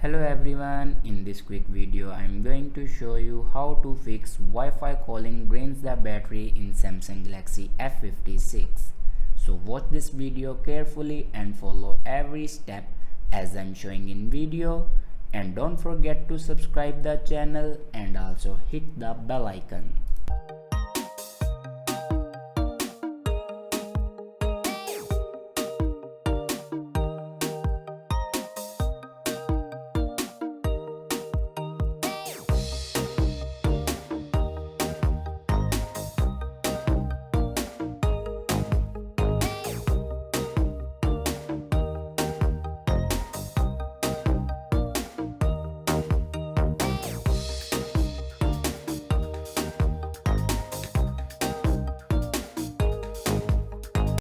Hello everyone, in this quick video I am going to show you how to fix Wi-Fi calling drains the battery in Samsung Galaxy F56. So watch this video carefully and follow every step as I am showing in video, and don't forget to subscribe the channel and also hit the bell icon.